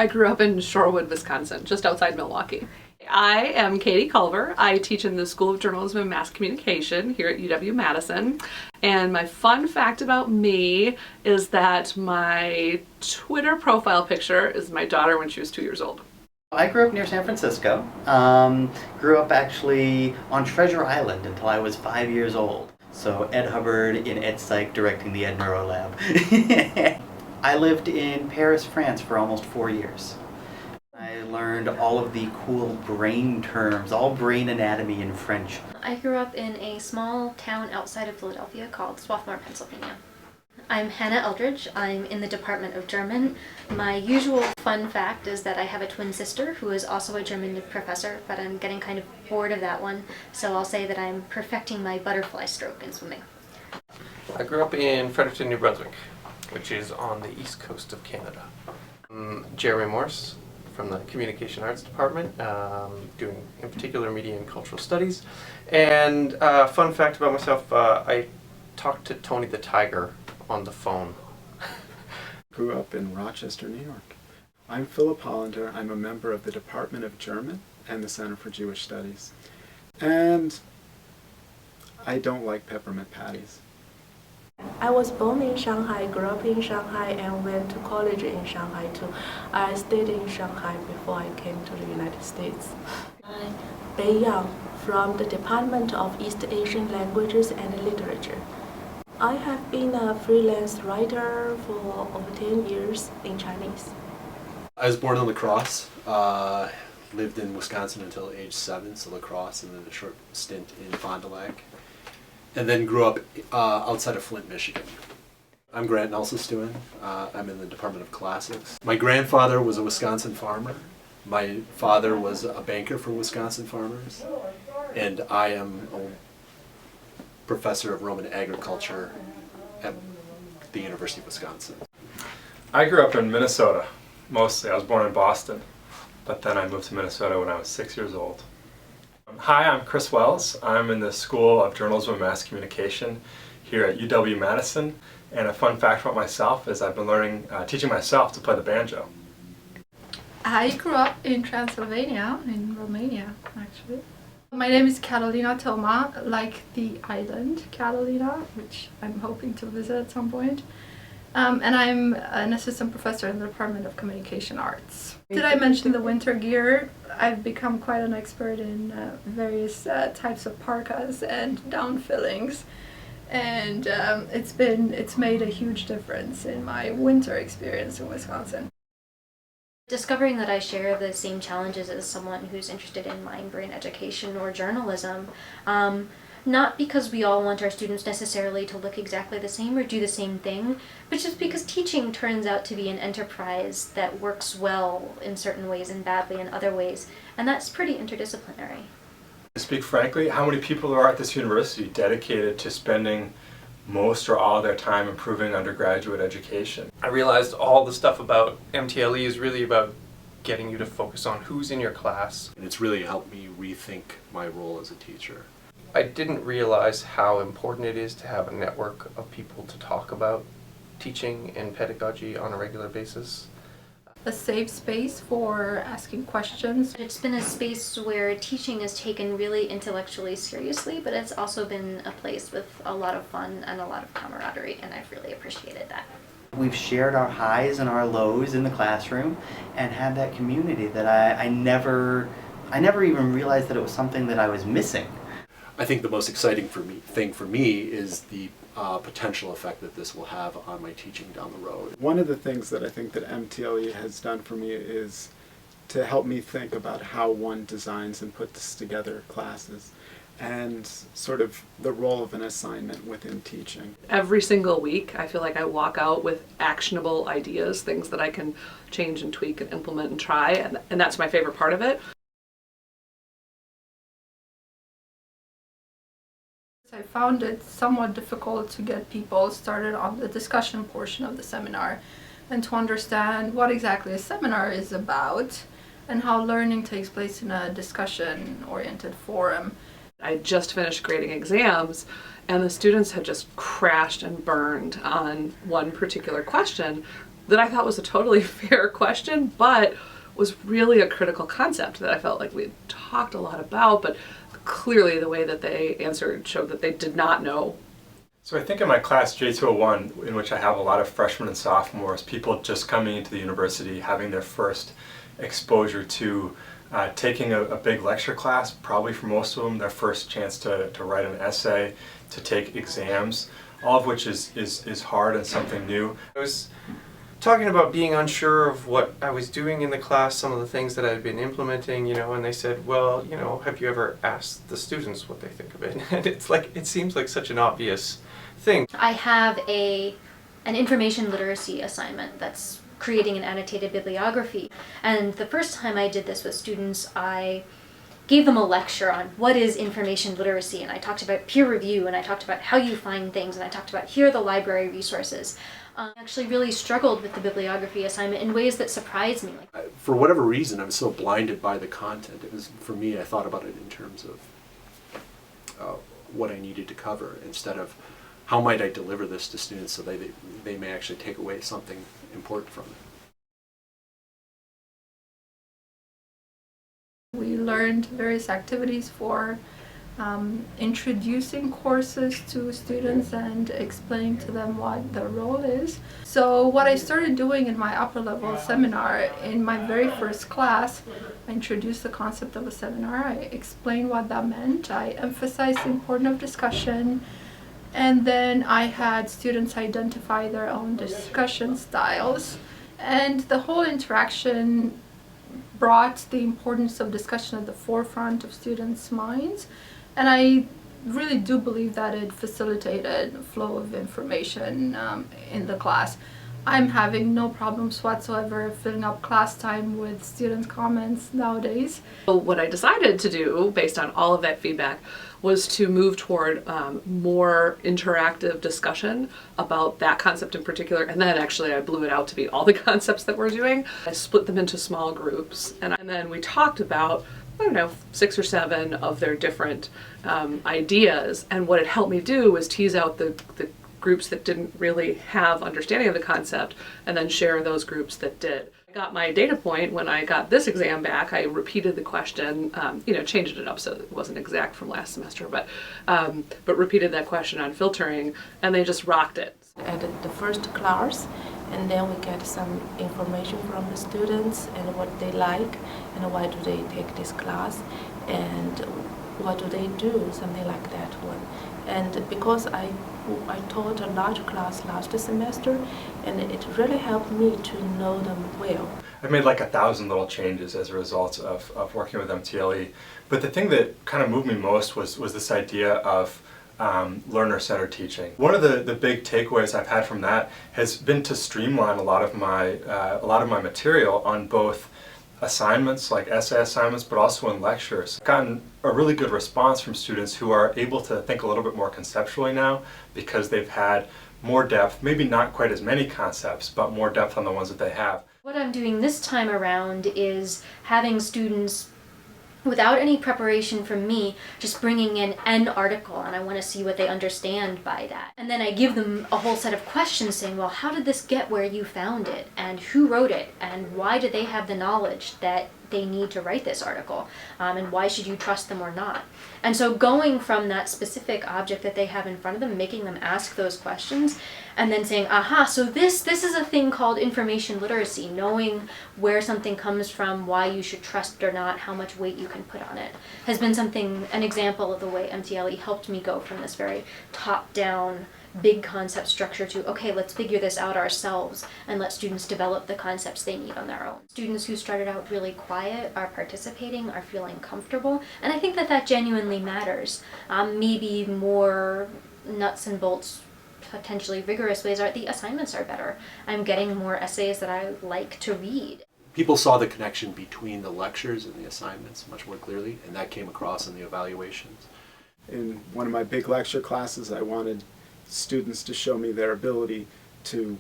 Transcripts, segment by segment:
I grew up in Shorewood, Wisconsin, just outside Milwaukee. I am Katie Culver. I teach in the School of Journalism and Mass Communication here at UW-Madison. And my fun fact about me is that my Twitter profile picture is my daughter when she was 2 years old. I grew up near San Francisco. Grew up actually on Treasure Island until I was 5 years old. So Ed Hubbard in Ed Psych directing the Ed Neuro Lab. I lived in Paris, France for almost 4 years. I learned all of the cool brain terms, all brain anatomy in French. I grew up in a small town outside of Philadelphia called Swarthmore, Pennsylvania. I'm Hannah Eldridge. I'm in the Department of German. My usual fun fact is that I have a twin sister who is also a German professor, but I'm getting kind of bored of that one, so I'll say that I'm perfecting my butterfly stroke in swimming. I grew up in Fredericton, New Brunswick, which is on the east coast of Canada. Jeremy Morse from the Communication Arts Department, doing in particular media and cultural studies. And fun fact about myself, I talked to Tony the Tiger on the phone. Grew up in Rochester, New York. I'm Philip Hollander. I'm a member of the Department of German and the Center for Jewish Studies. And I don't like peppermint patties. I was born in Shanghai, grew up in Shanghai, and went to college in Shanghai too. I stayed in Shanghai before I came to the United States. I'm Bei Yang from the Department of East Asian Languages and Literature. I have been a freelance writer for over 10 years in Chinese. I was born in La Crosse, lived in Wisconsin until age 7, so La Crosse, and then a short stint in Fond du Lac. And then grew up outside of Flint, Michigan. I'm Grant Nelson-Stewin. I'm in the Department of Classics. My grandfather was a Wisconsin farmer. My father was a banker for Wisconsin farmers. And I am a professor of Roman agriculture at the University of Wisconsin. I grew up in Minnesota, mostly. I was born in Boston, but then I moved to Minnesota when I was 6 years old. Hi, I'm Chris Wells. I'm in the School of Journalism and Mass Communication here at UW-Madison. And a fun fact about myself is I've been teaching myself to play the banjo. I grew up in Transylvania, in Romania, actually. My name is Catalina Toma, like the island Catalina, which I'm hoping to visit at some point. And I'm an assistant professor in the Department of Communication Arts. Did I mention the winter gear? I've become quite an expert in various types of parkas and down fillings, and it's made a huge difference in my winter experience in Wisconsin. Discovering that I share the same challenges as someone who's interested in mind-brain education or journalism, not because we all want our students necessarily to look exactly the same or do the same thing, but just because teaching turns out to be an enterprise that works well in certain ways and badly in other ways, and that's pretty interdisciplinary. To speak frankly, how many people are at this university dedicated to spending most or all of their time improving undergraduate education? I realized all the stuff about MTLE is really about getting you to focus on who's in your class. And it's really helped me rethink my role as a teacher. I didn't realize how important it is to have a network of people to talk about teaching and pedagogy on a regular basis. A safe space for asking questions. It's been a space where teaching is taken really intellectually seriously, but it's also been a place with a lot of fun and a lot of camaraderie, and I've really appreciated that. We've shared our highs and our lows in the classroom and had that community that I never even realized that it was something that I was missing. I think the most exciting thing for me is the potential effect that this will have on my teaching down the road. One of the things that I think that MTLE has done for me is to help me think about how one designs and puts together classes and sort of the role of an assignment within teaching. Every single week, I feel like I walk out with actionable ideas, things that I can change and tweak and implement and try, and that's my favorite part of it. I found it somewhat difficult to get people started on the discussion portion of the seminar and to understand what exactly a seminar is about and how learning takes place in a discussion-oriented forum. I just finished grading exams, and the students had just crashed and burned on one particular question, that I thought was a totally fair question, but was really a critical concept that I felt like we had talked a lot about, but clearly the way that they answered showed that they did not know. So I think in my class J201, in which I have a lot of freshmen and sophomores, people just coming into the university, having their first exposure to taking a big lecture class, probably for most of them, their first chance to write an essay, to take exams, all of which is hard and something new. I was talking about being unsure of what I was doing in the class, some of the things that I'd been implementing, and they said, well, have you ever asked the students what they think of it? And it's like, it seems like such an obvious thing. I have an information literacy assignment that's creating an annotated bibliography. And the first time I did this with students, I gave them a lecture on what is information literacy, and I talked about peer review, and I talked about how you find things, and I talked about here are the library resources. I actually really struggled with the bibliography assignment in ways that surprised me. For whatever reason, I was so blinded by the content. It was, for me, I thought about it in terms of what I needed to cover instead of how might I deliver this to students so they may actually take away something important from it. We learned various activities for introducing courses to students and explaining to them what the role is. So what I started doing in my upper level seminar, in my very first class, I introduced the concept of a seminar. I explained what that meant. I emphasized the importance of discussion. And then I had students identify their own discussion styles. And the whole interaction brought the importance of discussion at the forefront of students' minds. And I really do believe that it facilitated flow of information in the class. I'm having no problems whatsoever filling up class time with students' comments nowadays. So what I decided to do, based on all of that feedback, was to move toward more interactive discussion about that concept in particular, and then actually I blew it out to be all the concepts that we're doing. I split them into small groups, and then we talked about, 6 or 7 of their different ideas, and what it helped me do was tease out the groups that didn't really have understanding of the concept, and then share those groups that did. I got my data point when I got this exam back. I repeated the question, changed it up so it wasn't exact from last semester, but repeated that question on filtering, and they just rocked it. At the first class, and then we get some information from the students and what they like and why do they take this class and what do they do, something like that one. And because I taught a large class last semester, and it really helped me to know them well. I've made like 1,000 little changes as a result of working with MTLE. But the thing that kind of moved me most was this idea of learner-centered teaching. One of the big takeaways I've had from that has been to streamline a lot of my material on both assignments, like essay assignments, but also in lectures. I've gotten a really good response from students who are able to think a little bit more conceptually now because they've had more depth, maybe not quite as many concepts, but more depth on the ones that they have. What I'm doing this time around is having students, without any preparation from me, just bringing in an article, and I want to see what they understand by that. And then I give them a whole set of questions saying, well, how did this get where you found it? And who wrote it? And why do they have the knowledge that they need to write this article? And why should you trust them or not? And so going from that specific object that they have in front of them, making them ask those questions, and then saying, aha, so this is a thing called information literacy, knowing where something comes from, why you should trust it or not, how much weight you can put on it, has been an example of the way MTLE helped me go from this very top-down, big concept structure to, okay, let's figure this out ourselves and let students develop the concepts they need on their own. Students who started out really quiet are participating, are feeling comfortable, and I think that genuinely matters. Maybe more nuts and bolts, potentially vigorous ways are the assignments are better. I'm getting more essays that I like to read. People saw the connection between the lectures and the assignments much more clearly, and that came across in the evaluations. In one of my big lecture classes, I wanted students to show me their ability to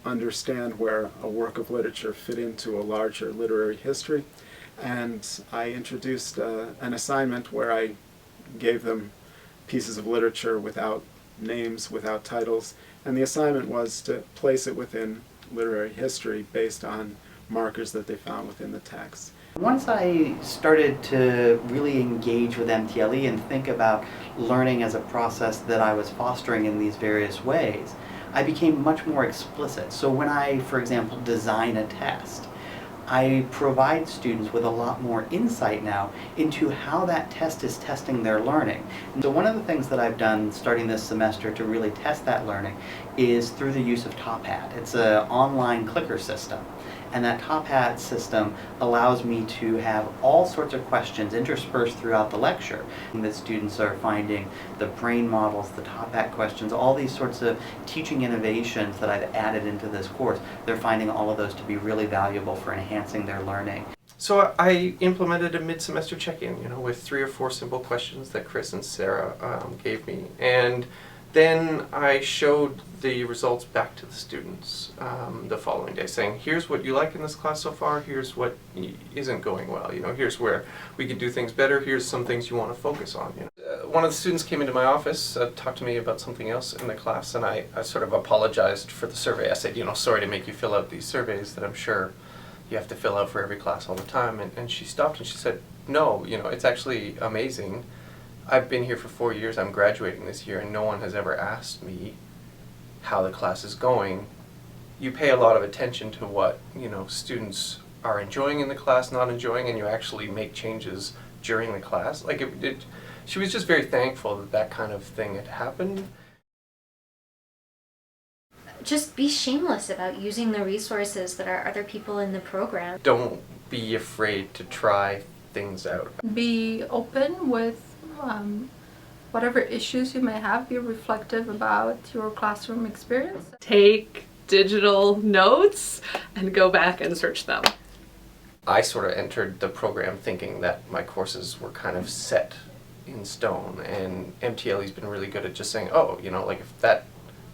understand where a work of literature fit into a larger literary history. And I introduced an assignment where I gave them pieces of literature without names, without titles, and the assignment was to place it within literary history based on markers that they found within the text. Once I started to really engage with MTLE and think about learning as a process that I was fostering in these various ways, I became much more explicit. So when I, for example, design a test, I provide students with a lot more insight now into how that test is testing their learning. And so one of the things that I've done starting this semester to really test that learning is through the use of Top Hat. It's an online clicker system. And that Top Hat system allows me to have all sorts of questions interspersed throughout the lecture. And that students are finding the brain models, the Top Hat questions, all these sorts of teaching innovations that I've added into this course. They're finding all of those to be really valuable for enhancing their learning. So I implemented a mid-semester check-in, with 3 or 4 simple questions that Chris and Sarah gave me. And then I showed the results back to the students the following day, saying, here's what you like in this class so far, here's what isn't going well, here's where we could do things better, here's some things you want to focus on. One of the students came into my office, talked to me about something else in the class, and I sort of apologized for the survey. I said, sorry to make you fill out these surveys that I'm sure you have to fill out for every class all the time. And she stopped and she said, no, it's actually amazing. I've been here for 4 years, I'm graduating this year, and no one has ever asked me how the class is going. You pay a lot of attention to what, students are enjoying in the class, not enjoying, and you actually make changes during the class. She was just very thankful that that kind of thing had happened. Just be shameless about using the resources that are other people in the program. Don't be afraid to try things out. Be open with whatever issues you may have. Be reflective about your classroom experience. Take digital notes and go back and search them. I sort of entered the program thinking that my courses were kind of set in stone, and MTLE's been really good at just saying, oh, if that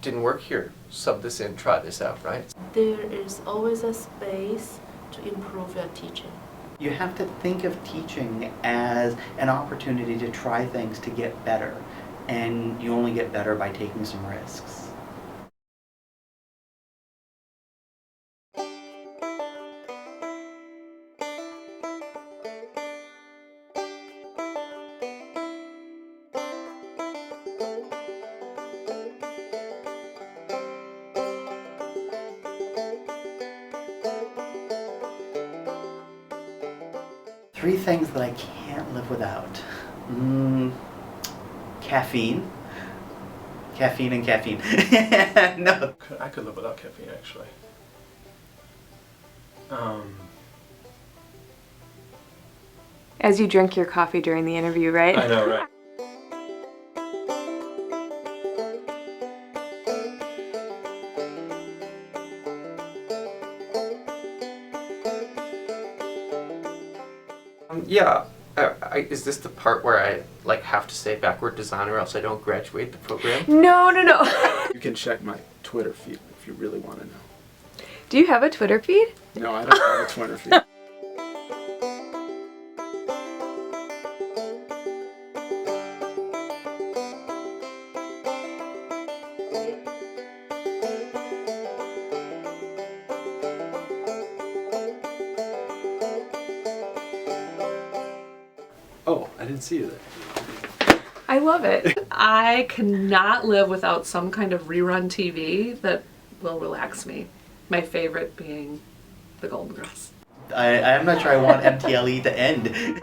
didn't work here, sub this in, try this out, right? There is always a space to improve your teaching. You have to think of teaching as an opportunity to try things to get better, and you only get better by taking some risks. Three things that I can't live without. Caffeine. Caffeine and caffeine. No. I could live without caffeine, actually. As you drink your coffee during the interview, right? I know, right? Yeah, is this the part where I have to say backward design or else I don't graduate the program? No. You can check my Twitter feed if you really want to know. Do you have a Twitter feed? No, I don't have a Twitter feed. Oh, I didn't see you there. I love it. I cannot live without some kind of rerun TV that will relax me. My favorite being The Golden Girls. I'm not sure I want MTLE to end.